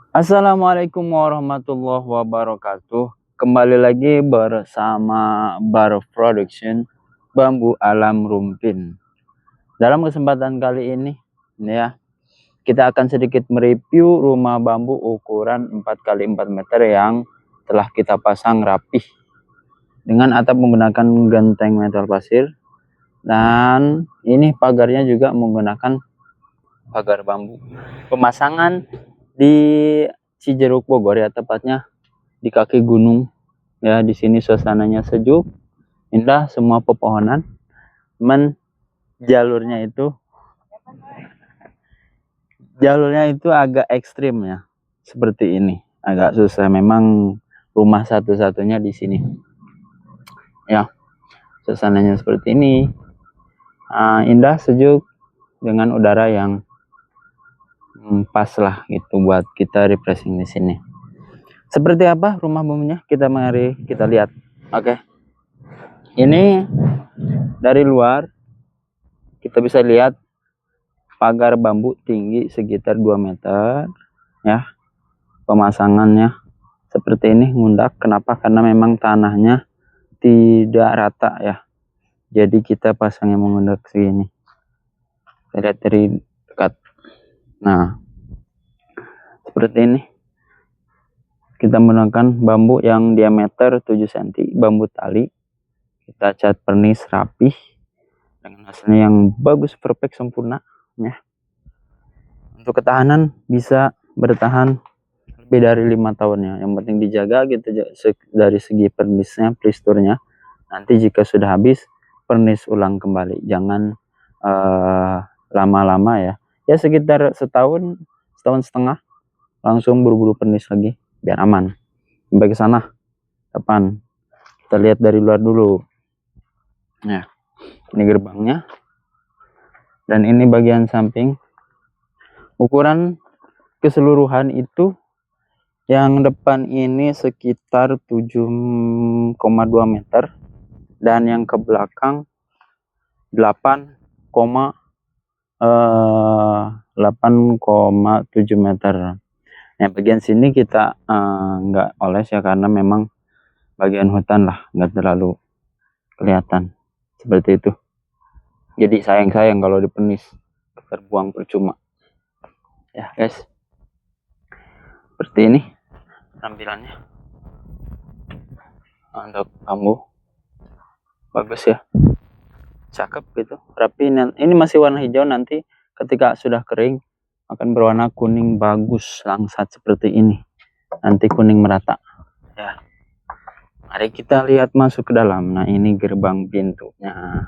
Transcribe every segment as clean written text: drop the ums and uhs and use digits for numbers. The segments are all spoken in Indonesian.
Assalamualaikum warahmatullahi wabarakatuh. Kembali lagi bersama Bar Production Bambu Alam Rumpin. Dalam kesempatan kali ini ya, kita akan sedikit mereview rumah bambu ukuran 4x4 meter yang telah kita pasang rapih dengan atap menggunakan genteng metal pasir, dan ini pagarnya juga menggunakan pagar bambu. Pemasangan di Cijeruk Bogor ya, tepatnya di kaki gunung ya. Di sini suasananya sejuk, indah, semua pepohonan. Jalurnya itu agak ekstrim ya, seperti ini, agak susah memang, rumah satu-satunya di sini ya. Suasananya seperti ini, indah, sejuk, dengan udara yang pas lah gitu buat kita refreshing di sini. Seperti apa rumah bambunya, mari kita lihat. Oke. Ini dari luar kita bisa lihat pagar bambu tinggi sekitar 2 meter ya. Pemasangannya seperti ini, ngundak. Kenapa? Karena memang tanahnya tidak rata ya, jadi kita pasangnya mengundak segini. Kita lihat dari dekat. Nah, seperti ini. Kita menggunakan bambu yang diameter 7 cm, bambu tali. Kita cat pernis rapih dengan hasilnya yang bagus, perfect, sempurna ya. Untuk ketahanan bisa bertahan lebih dari 5 tahun ya. Yang penting dijaga gitu dari segi pernisnya, plisturnya. Nanti jika sudah habis, pernis ulang kembali, jangan lama-lama ya. Ya sekitar setahun setengah langsung buru-buru pernis lagi biar aman. Sampai ke sana depan, kita lihat dari luar dulu. Nah, ini gerbangnya dan ini bagian samping. Ukuran keseluruhan itu yang depan ini sekitar 7,2 meter dan yang ke belakang 8,7 meter. Nah, bagian sini kita nggak oles ya, karena memang bagian hutan lah, nggak terlalu kelihatan seperti itu. Jadi sayang kalau dipenis, terbuang percuma ya guys. Seperti ini tampilannya untuk bambu, bagus ya, cakep gitu, rapi. Ini masih warna hijau, nanti ketika sudah kering akan berwarna kuning bagus, langsat seperti ini, nanti kuning merata ya. Mari kita lihat masuk ke dalam. Nah, ini gerbang pintunya,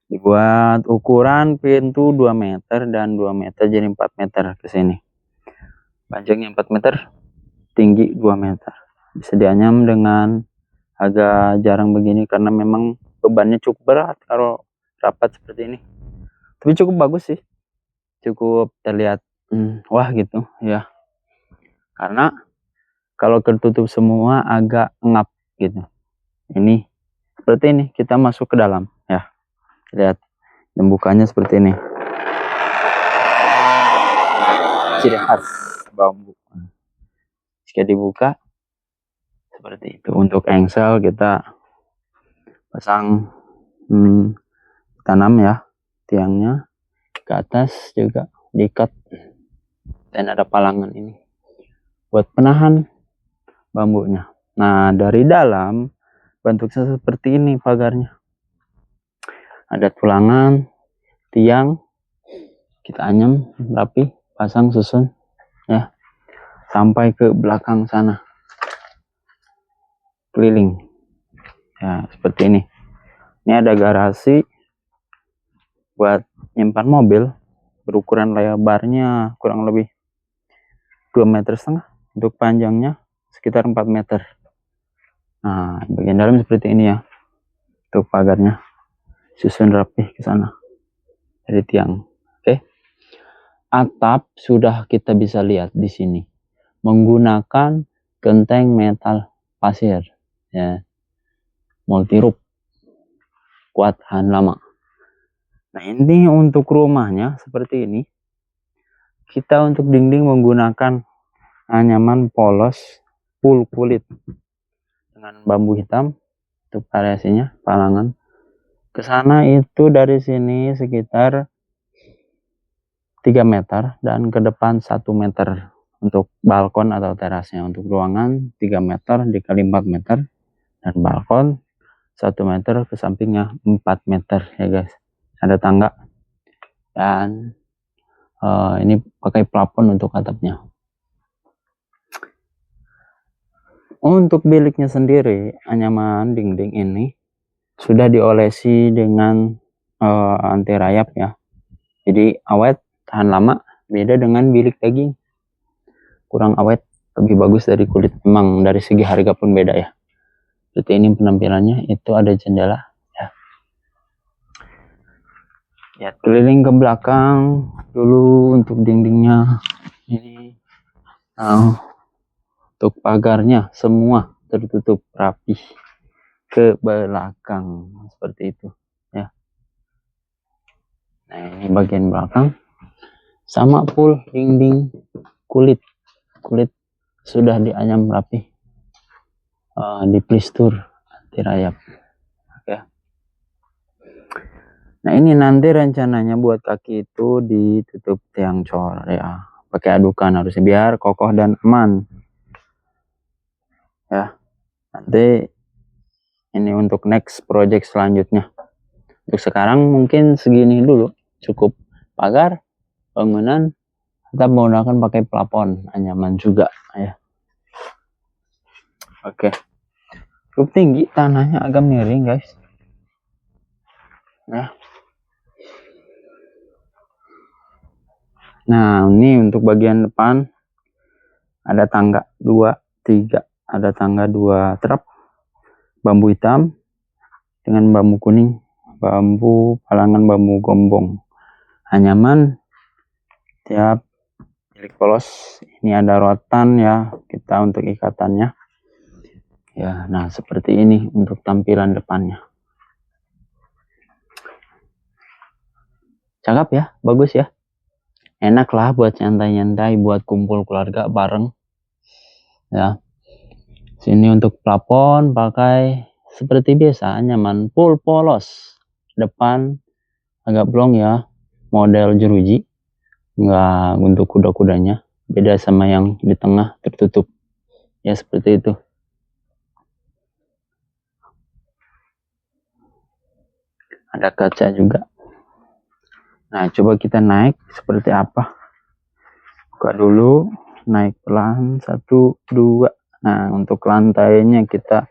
dibuat ukuran pintu 2 meter dan 2 meter jadi 4 meter ke sini. Panjangnya 4 meter, tinggi 2 meter. Bisa dianyam dengan agak jarang begini karena memang bebannya cukup berat kalau rapat seperti ini. Tapi cukup bagus sih, cukup terlihat wah gitu ya. Karena kalau tertutup semua agak ngap gitu. Ini seperti ini, kita masuk ke dalam ya. Lihat, dan bukanya seperti ini, ciri khas bambu. Jika dibuka seperti itu. Untuk engsel kita pasang tanam ya, tiangnya ke atas juga diikat, dan ada palangan ini buat penahan bambunya. Nah, dari dalam bentuknya seperti ini pagarnya, ada tulangan, tiang, kita anyam rapi, pasang susun ya, sampai ke belakang sana, keliling ya seperti ini. Ini ada garasi buat nyimpan mobil, berukuran lebarnya kurang lebih 2,5 meter, untuk panjangnya sekitar 4 meter. Nah, bagian dalam seperti ini ya, untuk pagarnya susun rapih ke sana dari tiang. Oke. Atap sudah kita bisa lihat di sini menggunakan genteng metal pasir ya, multi roof, kuat tahan lama. Nah, ini untuk rumahnya seperti ini. kita untuk dinding menggunakan anyaman polos full kulit dengan bambu hitam untuk variasinya palangan. Kesana itu dari sini sekitar 3 meter dan ke depan 1 meter untuk balkon atau terasnya. Untuk ruangan 3 meter dikali 4 meter dan balkon 1 meter, ke sampingnya 4 meter ya guys. Ada tangga dan ini pakai plafon untuk atapnya. Untuk biliknya sendiri, anyaman dinding ini sudah diolesi dengan anti rayap ya, jadi awet, tahan lama. Beda dengan bilik daging, kurang awet, lebih bagus dari kulit. Memang dari segi harga pun beda ya. Seperti ini penampilannya. Itu ada jendela ya. Ya, keliling ke belakang dulu untuk dindingnya ini. Untuk pagarnya semua tertutup rapi ke belakang seperti itu ya. Nah, ini bagian belakang sama full dinding kulit sudah dianyam rapi, diplistur anti rayap ya. Nah, ini nanti rencananya buat kaki itu ditutup tiang cor ya, pakai adukan harusnya biar kokoh dan aman ya. Nanti ini untuk next project selanjutnya. Untuk sekarang mungkin segini dulu, cukup pagar, bangunan, kita menggunakan pakai plafon anyaman juga ya. Oke, cukup tinggi, tanahnya agak miring guys ya. Nah, ini untuk bagian depan ada tangga 2, 3, ada tangga 2 trap bambu hitam dengan bambu kuning, bambu palangan, bambu gombong, anyaman tiap bilik polos. Ini ada rotan ya kita untuk ikatannya ya. Nah, seperti ini untuk tampilan depannya. Cakep ya, bagus ya, enak lah buat nyantai-nyantai, buat kumpul keluarga bareng ya. Sini untuk plafon pakai seperti biasa, anyaman full polos. Depan agak blong ya, model jeruji, enggak untuk kuda-kudanya, beda sama yang di tengah tertutup ya, seperti itu. Ada kaca juga. Nah, coba kita naik seperti apa. Buka dulu, naik pelan, 1, 2. Nah, untuk lantainya kita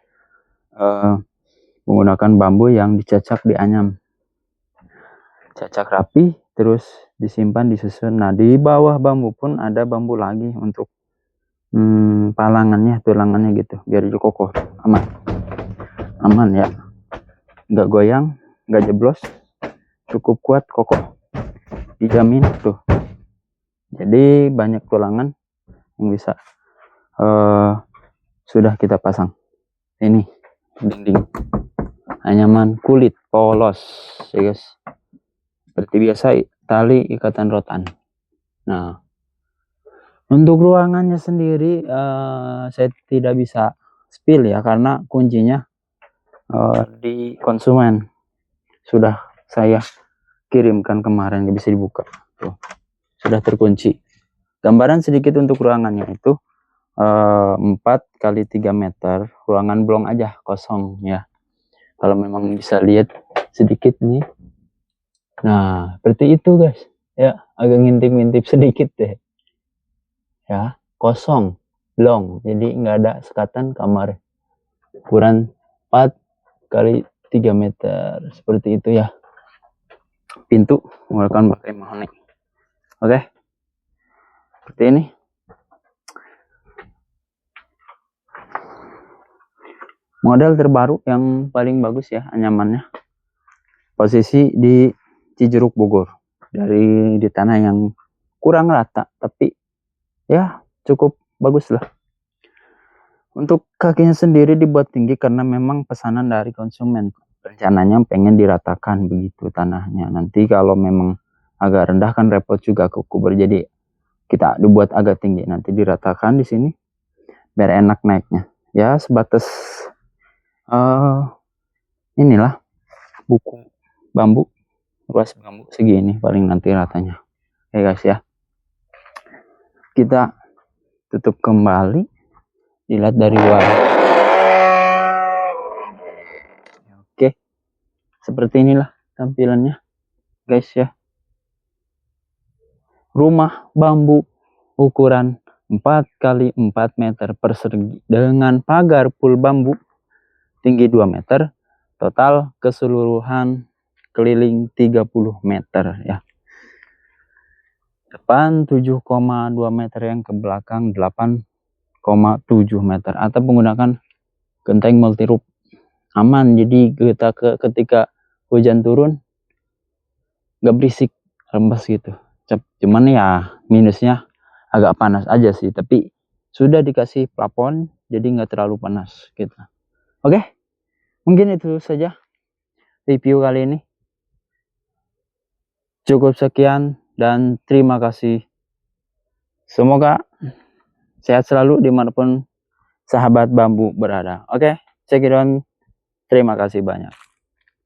menggunakan bambu yang dicacak dianyam, cacak rapi, terus disimpan disusun. Nah, di bawah bambu pun ada bambu lagi untuk palangannya, tulangannya gitu, biar kokoh, aman ya, nggak goyang, nggak jeblos, cukup kuat, kokoh, dijamin tuh. Jadi banyak tulangan yang bisa sudah kita pasang. Ini dinding anyaman kulit polos ya guys, seperti biasa tali ikatan rotan. Nah, untuk ruangannya sendiri saya tidak bisa spill ya, karena kuncinya di konsumen sudah saya kirimkan kemarin, gak bisa dibuka tuh, sudah terkunci. Gambaran sedikit untuk ruangannya itu 4 kali 3 meter, ruangan blong aja, kosong ya. Kalau memang bisa lihat sedikit nih. Nah, seperti itu guys ya, agak ngintip-ngintip sedikit deh ya, kosong, blong, jadi nggak ada sekatan kamar. Ukuran 4 kali 3 meter seperti itu ya. Pintu menggunakan pakai mahoni. Oke, seperti ini. Model terbaru yang paling bagus ya anyamannya. Posisi di Cijeruk Bogor. Dari di tanah yang kurang rata, tapi ya cukup bagus lah. Untuk kakinya sendiri dibuat tinggi karena memang pesanan dari konsumen. Rencananya pengen diratakan begitu tanahnya. Nanti kalau memang agak rendah kan repot juga ke kubur. Jadi kita dibuat agak tinggi, nanti diratakan di sini biar enak naiknya. Ya sebatas inilah buku bambu, luas bambu segini paling nanti ratanya. Oke guys ya, kita tutup kembali, dilihat dari luar. Oke, seperti inilah tampilannya guys ya. Rumah bambu ukuran 4 x 4 meter persegi dengan pagar full bambu tinggi 2 meter, total keseluruhan keliling 30 meter ya. Depan 7,2 meter, yang ke belakang 8,7 meter, atau menggunakan genteng multi roof. Aman, jadi kita ketika hujan turun nggak berisik, rembes gitu. Cuman ya minusnya agak panas aja sih, tapi sudah dikasih plafon jadi nggak terlalu panas gitu. Oke, mungkin itu saja review kali ini. Cukup sekian dan terima kasih. Semoga sehat selalu dimanapun sahabat bambu berada. Oke, check it on. Terima kasih banyak.